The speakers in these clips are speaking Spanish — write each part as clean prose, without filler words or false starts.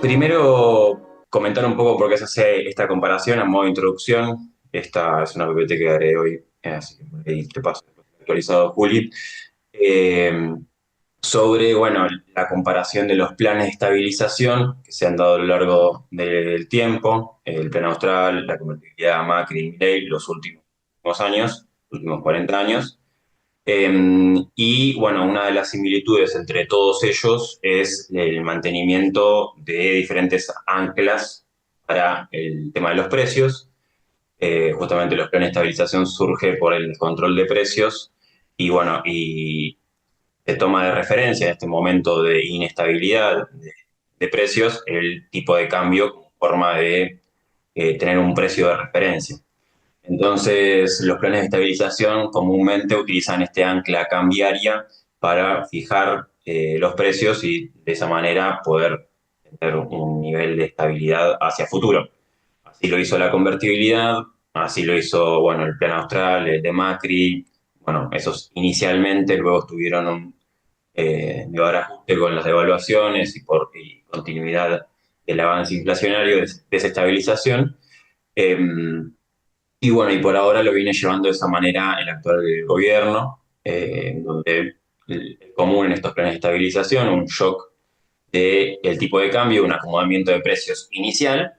Primero, comentar un poco por qué se hace esta comparación a modo de introducción. Esta es una PPT que haré hoy, así que por ahí te paso actualizado, Juli. Eh, Sobre, bueno, la comparación de los planes de estabilización que se han dado a lo largo del tiempo, el plan austral, la convertibilidad Macri y Milei, los últimos años, los últimos 40 años. Y bueno, una de las similitudes entre todos ellos es el mantenimiento de diferentes anclas para el tema de los precios. Justamente los planes de estabilización surge por el descontrol de precios y bueno, y se toma de referencia en este momento de inestabilidad de precios el tipo de cambio como forma de tener un precio de referencia. Entonces, los planes de estabilización comúnmente utilizan este ancla cambiaria para fijar los precios y de esa manera poder tener un nivel de estabilidad hacia futuro. Así lo hizo la convertibilidad, así lo hizo, bueno, el plan austral, el de Macri. Bueno, esos inicialmente, luego tuvieron un llevar ajuste con las devaluaciones y continuidad del avance inflacionario, desestabilización. Eh, y bueno, y por ahora lo viene llevando de esa manera el actual gobierno, donde el común en estos planes de estabilización, un shock del tipo de cambio, un acomodamiento de precios inicial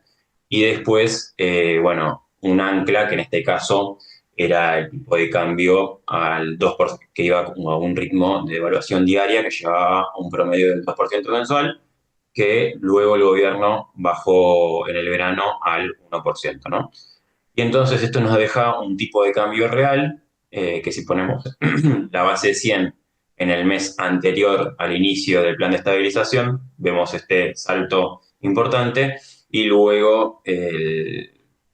y después, bueno, un ancla que en este caso era el tipo de cambio al 2%, que iba como a un ritmo de evaluación diaria que llevaba un promedio del 2% mensual, que luego el gobierno bajó en el verano al 1%, ¿no? Y entonces esto nos deja un tipo de cambio real, que si ponemos la base 100 en el mes anterior al inicio del plan de estabilización, vemos este salto importante y luego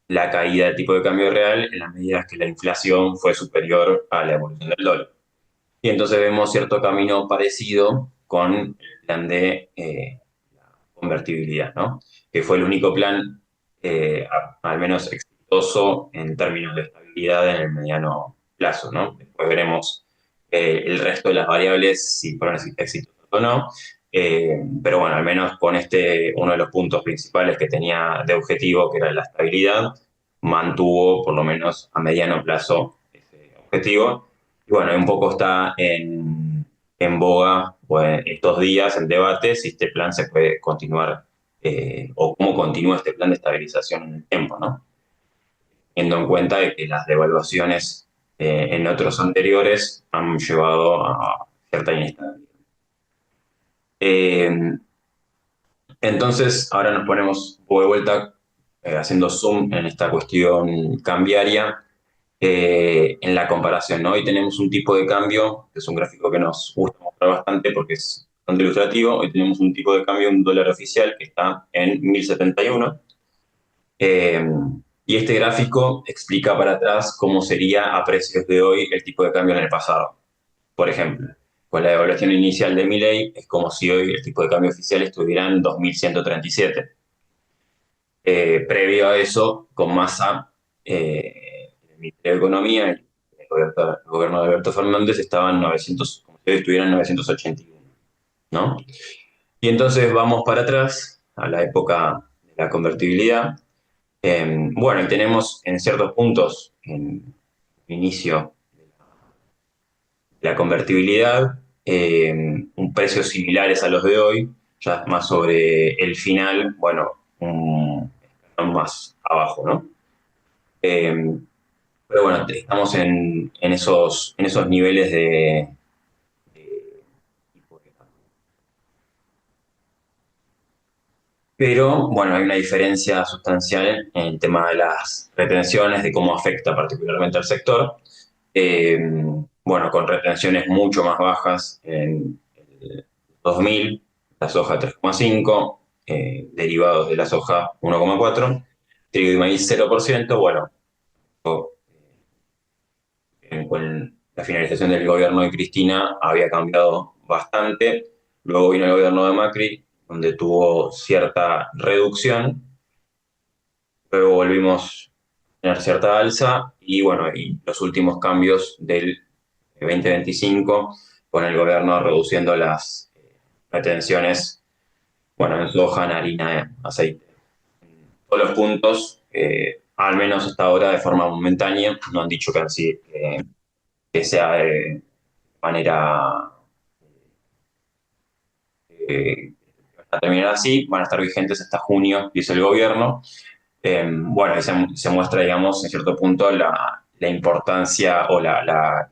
la caída del tipo de cambio real en la medida que la inflación fue superior a la evolución del dólar. Y entonces vemos cierto camino parecido con el plan de convertibilidad, ¿no? Que fue el único plan, al menos exitoso en términos de estabilidad en el mediano plazo, ¿no? Después veremos el resto de las variables, si fueron exitosas o no. Pero bueno, al menos con este, uno de los puntos principales que tenía de objetivo, que era la estabilidad, mantuvo por lo menos a mediano plazo ese objetivo. Y bueno, un poco está en boga pues, estos días en debate si este plan se puede continuar o cómo continúa este plan de estabilización en el tiempo, ¿no? Teniendo en cuenta de que las devaluaciones en otros anteriores han llevado a cierta inestabilidad. Eh, entonces, ahora nos ponemos un poco de vuelta haciendo zoom en esta cuestión cambiaria en la comparación, ¿no? Hoy tenemos un tipo de cambio, que es un gráfico que nos gusta mostrar bastante porque es bastante ilustrativo. Hoy tenemos un tipo de cambio, un dólar oficial que está en 1071. Eh, y este gráfico explica para atrás cómo sería a precios de hoy el tipo de cambio en el pasado. Por ejemplo, con la evaluación inicial de Milei es como si hoy el tipo de cambio oficial estuviera en 2137. Previo a eso, con Massa, el Ministerio de Economía, el gobierno de Alberto Fernández estaban 900, como si hoy estuvieran 981, ¿no? Y entonces vamos para atrás a la época de la convertibilidad. Bueno, y tenemos en ciertos puntos, en el inicio de la convertibilidad, un precios similares a los de hoy, ya más sobre el final, bueno, un escalón más abajo, ¿no? Eh, pero bueno, estamos en esos niveles de tipo de cambio. Pero bueno, hay una diferencia sustancial en el tema de las retenciones, de cómo afecta particularmente al sector. Eh, bueno, con retenciones mucho más bajas en el 2000, la soja 3,5, derivados de la soja 1,4, trigo y maíz 0%. Bueno, con la finalización del gobierno de Cristina había cambiado bastante. Luego vino el gobierno de Macri, donde tuvo cierta reducción. Luego volvimos a tener cierta alza y bueno, y los últimos cambios del 2025 con el gobierno reduciendo las retenciones, bueno, en soja, en harina, aceite. Todos los puntos, al menos hasta ahora de forma momentánea, no han dicho que así, que sea de manera a terminar así, van a estar vigentes hasta junio, dice el gobierno. Bueno, y se muestra, digamos, en cierto punto la importancia o la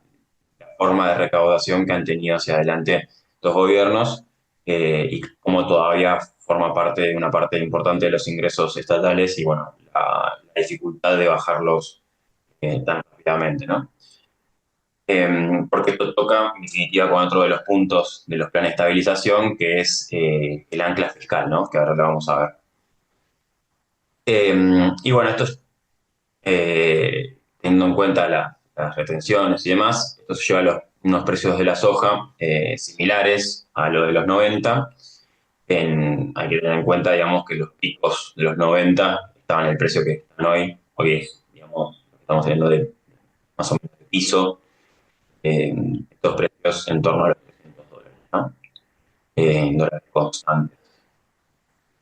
forma de recaudación que han tenido hacia adelante los gobiernos y cómo todavía forma parte de una parte importante de los ingresos estatales y, bueno, la dificultad de bajarlos tan rápidamente, ¿no? Porque esto toca, en definitiva, con otro de los puntos de los planes de estabilización, que es el ancla fiscal, ¿no? Que ahora lo vamos a ver. Y bueno, esto es, teniendo en cuenta las retenciones y demás, esto se lleva a unos precios de la soja similares a lo de los 90. Hay que tener en cuenta, digamos, que los picos de los 90 estaban en el precio que están hoy. Hoy es, digamos, estamos hablando de más o menos de piso, estos precios en torno a los $300, ¿no? En dólares constantes.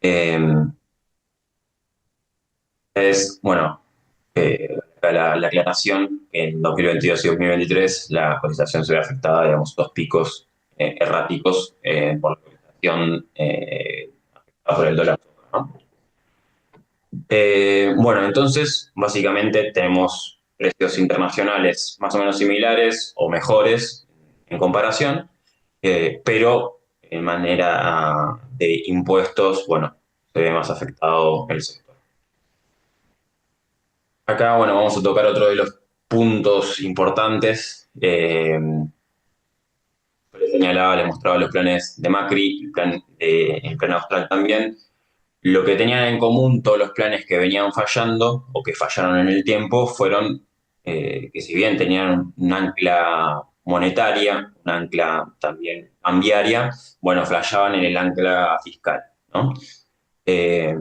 Eh, bueno, la aclaración, en 2022 y 2023 la cotización se ve afectada, digamos, dos picos erráticos por la cotización afectada por el dólar, ¿no? Bueno, entonces, básicamente tenemos precios internacionales más o menos similares o mejores en comparación, pero en manera de impuestos, bueno, se ve más afectado el sector. Acá, bueno, vamos a tocar otro de los puntos importantes. Les señalaba, les mostraba los planes de Macri, el plan austral también. Lo que tenían en común todos los planes que venían fallando o que fallaron en el tiempo fueron que si bien tenían un ancla monetaria, un ancla también cambiaria, bueno, fallaban en el ancla fiscal, ¿no? Eh,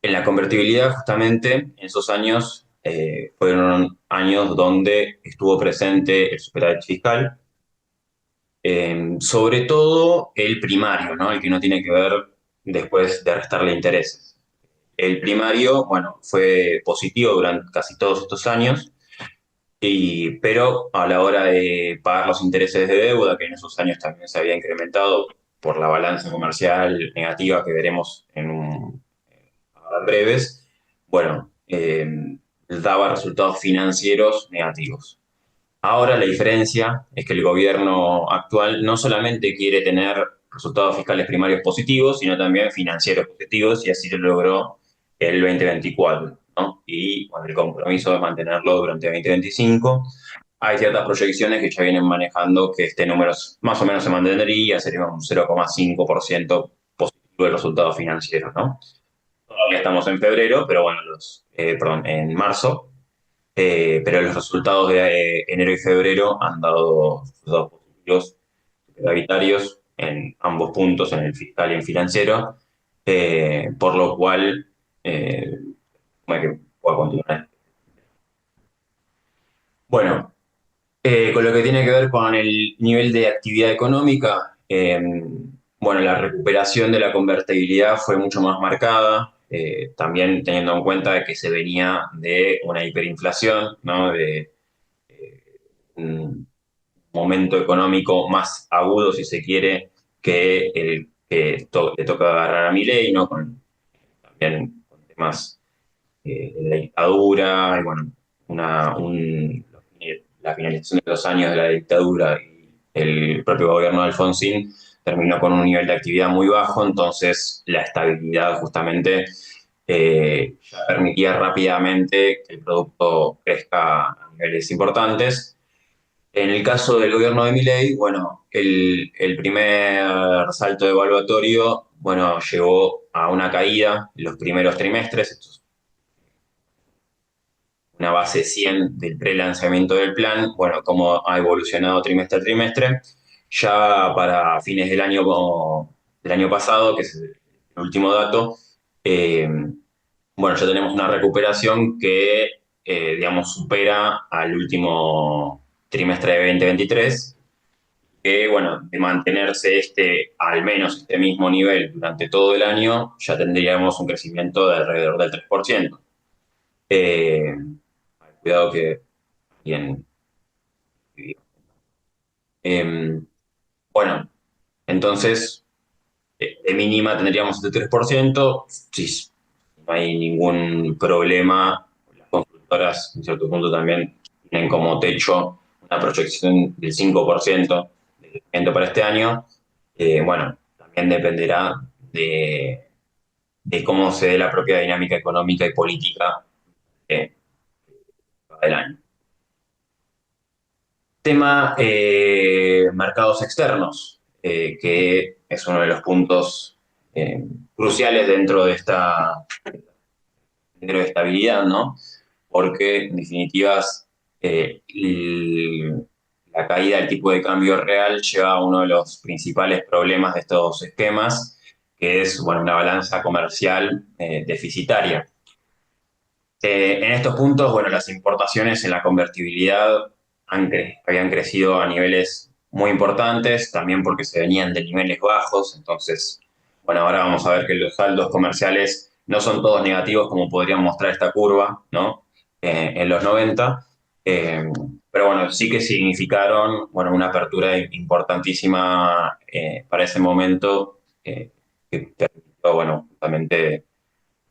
en la convertibilidad, justamente, en esos años fueron años donde estuvo presente el superávit fiscal, sobre todo el primario, ¿no? El que no tiene que ver después de restarle intereses. El primario, bueno, fue positivo durante casi todos estos años, pero a la hora de pagar los intereses de deuda, que en esos años también se había incrementado por la balanza comercial negativa que veremos ahora en breves, bueno, daba resultados financieros negativos. Ahora la diferencia es que el gobierno actual no solamente quiere tener resultados fiscales primarios positivos, sino también financieros positivos, y así lo logró el 2024, ¿no? Y con el compromiso de mantenerlo durante 2025. Hay ciertas proyecciones que ya vienen manejando que este número más o menos se mantendría, sería un 0,5% positivo de resultados financieros, ¿no? Todavía estamos en febrero, pero bueno, perdón, en marzo, pero los resultados de enero y febrero han dado resultados positivos superavitarios en ambos puntos, en el fiscal y en financiero, por lo cual, como que pueda continuar. Bueno, con lo que tiene que ver con el nivel de actividad económica, bueno, la recuperación de la convertibilidad fue mucho más marcada, también teniendo en cuenta de que se venía de una hiperinflación, ¿no? De un momento económico más agudo, si se quiere, que el que le toca agarrar a Milei, ¿no? También con temas de la dictadura, y bueno, la finalización de los años de la dictadura y el propio gobierno de Alfonsín terminó con un nivel de actividad muy bajo, entonces la estabilidad justamente ya permitía rápidamente que el producto crezca a niveles importantes. En el caso del gobierno de Milei, bueno, el primer salto evaluatorio, bueno, llevó a una caída en los primeros trimestres, esto es una base 100 del pre-lanzamiento del plan, bueno, cómo ha evolucionado trimestre a trimestre. Ya para fines del año pasado, que es el último dato, eh, bueno, ya tenemos una recuperación que, digamos, supera al último trimestre de 2023, que, bueno, de mantenerse al menos este mismo nivel durante todo el año, ya tendríamos un crecimiento de alrededor del 3%. Eh, Cuidado que bien. Eh, bueno, entonces, de mínima tendríamos este 3%. Si no hay ningún problema, las constructoras, en cierto punto, también tienen como techo una proyección del 5% de crecimiento para este año. Bueno, también dependerá de cómo se dé la propia dinámica económica y política eh, del año. Tema mercados externos, que es uno de los puntos cruciales dentro de estabilidad, ¿no? Porque en definitivas la caída del tipo de cambio real lleva a uno de los principales problemas de estos esquemas, que es, bueno, una balanza comercial deficitaria. En estos puntos, bueno, las importaciones en la convertibilidad habían crecido a niveles muy importantes, también porque se venían de niveles bajos. Entonces, bueno, ahora vamos a ver que los saldos comerciales no son todos negativos como podrían mostrar esta curva, ¿no? En los 90. Eh, pero bueno, sí que significaron, bueno, una apertura importantísima para ese momento, que permitió, bueno, justamente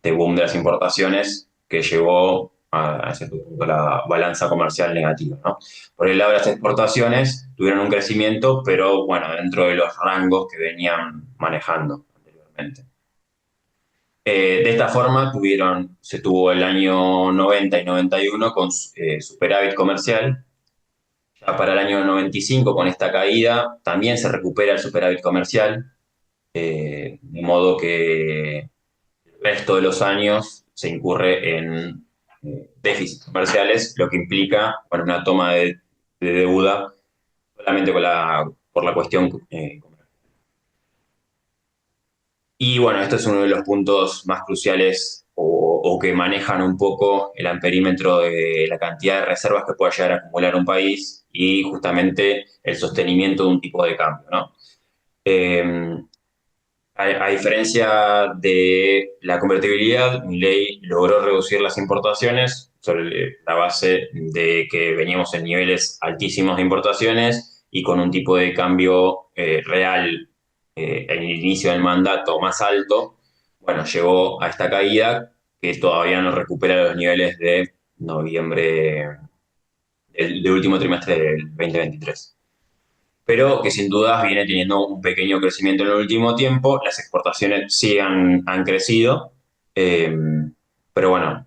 de boom de las importaciones que llevó a cierto punto la balanza comercial negativa, ¿no? Por el lado de las exportaciones tuvieron un crecimiento, pero bueno, dentro de los rangos que venían manejando anteriormente. De esta forma se tuvo el año 90 y 91 con superávit comercial. Ya para el año 95, con esta caída, también se recupera el superávit comercial, de modo que el resto de los años se incurre en déficits comerciales, lo que implica, bueno, una toma de deuda solamente por la cuestión comercial. Y bueno, esto es uno de los puntos más cruciales o que manejan un poco el amperímetro de la cantidad de reservas que pueda llegar a acumular un país y justamente el sostenimiento de un tipo de cambio, ¿no? Eh, a diferencia de la convertibilidad, Milei logró reducir las importaciones sobre la base de que veníamos en niveles altísimos de importaciones y con un tipo de cambio real en el inicio del mandato más alto. Bueno, llegó a esta caída que todavía no recupera los niveles de noviembre, del último trimestre del 2023, pero que sin dudas viene teniendo un pequeño crecimiento en el último tiempo. Las exportaciones sí han crecido, eh, pero bueno,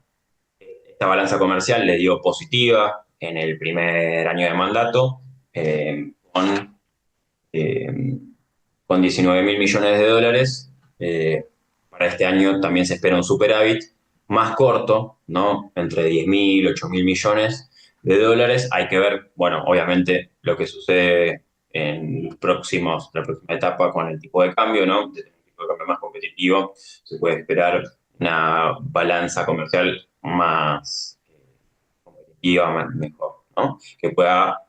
esta balanza comercial le dio positiva en el primer año de mandato, eh, con 19 mil millones de dólares. Para este año también se espera un superávit más corto, ¿no? Entre 10 mil, 8 mil millones de dólares. Hay que ver, bueno, obviamente lo que sucede en la próxima etapa con el tipo de cambio, ¿no? De un tipo de cambio más competitivo, se puede esperar una balanza comercial más competitiva, mejor, ¿no? Que pueda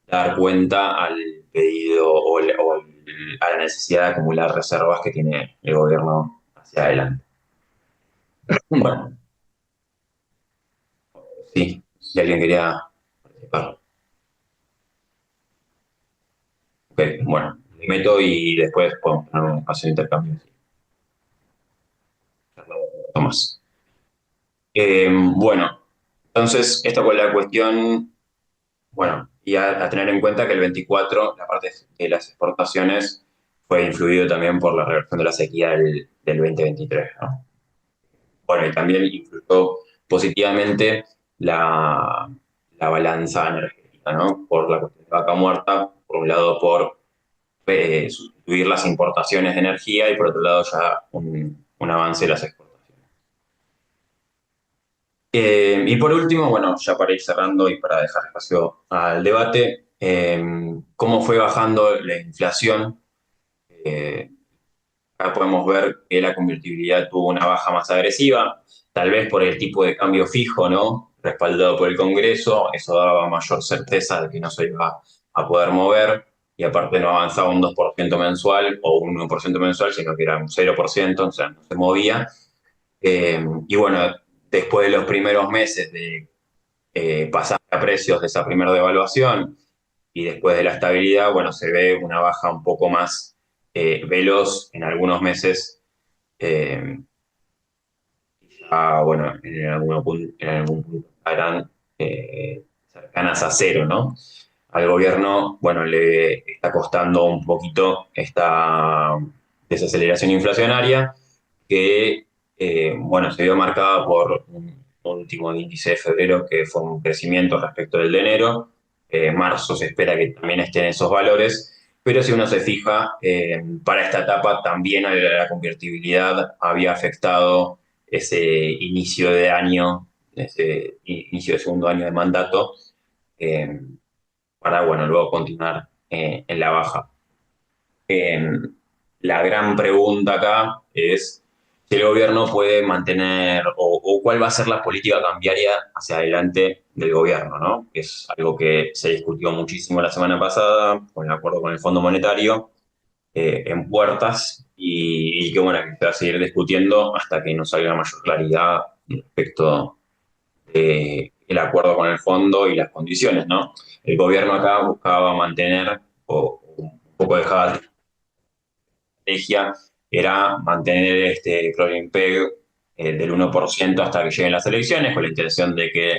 dar cuenta al pedido a la necesidad de acumular reservas que tiene el gobierno hacia adelante. Bueno, sí, si alguien quería participar. Ok, bueno, me meto y después podemos tener un espacio de intercambio. Tomás. Bueno, entonces, esta fue la cuestión. Bueno, y a tener en cuenta que el 24, la parte de las exportaciones, fue influido también por la reversión de la sequía del 2023, ¿no? Bueno, y también influyó positivamente la balanza energética, ¿no? Por la cuestión de vaca muerta, por un lado por sustituir las importaciones de energía y por otro lado ya un avance de las exportaciones. Y por último, bueno, ya para ir cerrando y para dejar espacio al debate, cómo fue bajando la inflación. Eh, Acá podemos ver que la convertibilidad tuvo una baja más agresiva, tal vez por el tipo de cambio fijo, ¿no? Respaldado por el Congreso, eso daba mayor certeza de que no se iba a poder mover. y aparte no avanzaba un 2% mensual o un 1% mensual, sino que era un 0%, o sea, no se movía. Y bueno, después de los primeros meses de pasar a precios de esa primera devaluación y después de la estabilidad, bueno, se ve una baja un poco más veloz en algunos meses. eh, bueno, en algún punto estarán cercanas a cero, ¿no? Al gobierno, bueno, le está costando un poquito esta desaceleración inflacionaria que, bueno, se vio marcada por un último índice de febrero que fue un crecimiento respecto del de enero. Marzo se espera que también esté en esos valores, pero si uno se fija, para esta etapa también la convertibilidad había afectado ese inicio de año, ese inicio de segundo año de mandato, eh, para, bueno, luego continuar en la baja. Eh, la gran pregunta acá es si el gobierno puede mantener o cuál va a ser la política cambiaria hacia adelante del gobierno, ¿no? Que es algo que se discutió muchísimo la semana pasada con el acuerdo con el Fondo Monetario en puertas y que, bueno, que se va a seguir discutiendo hasta que nos salga mayor claridad respecto el acuerdo con el fondo y las condiciones, ¿no? El gobierno acá buscaba mantener o un poco dejaba estrategia era mantener este closing peg del 1% hasta que lleguen las elecciones, con la intención de que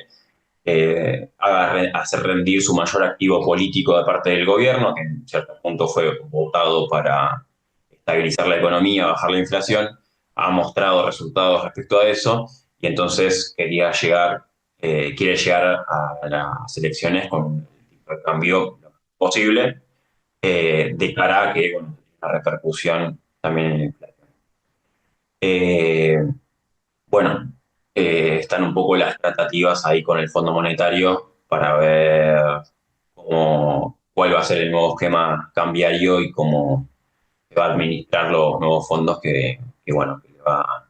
hacer rendir su mayor activo político de parte del gobierno, que en cierto punto fue votado para estabilizar la economía, bajar la inflación, ha mostrado resultados respecto a eso y entonces quiere llegar a las elecciones con el tipo de cambio posible de cara a que, bueno, la repercusión también en la inflación. Eh, bueno, están un poco las tratativas ahí con el Fondo Monetario para ver cuál va a ser el nuevo esquema cambiario y cómo se va a administrar los nuevos fondos que bueno, que le va a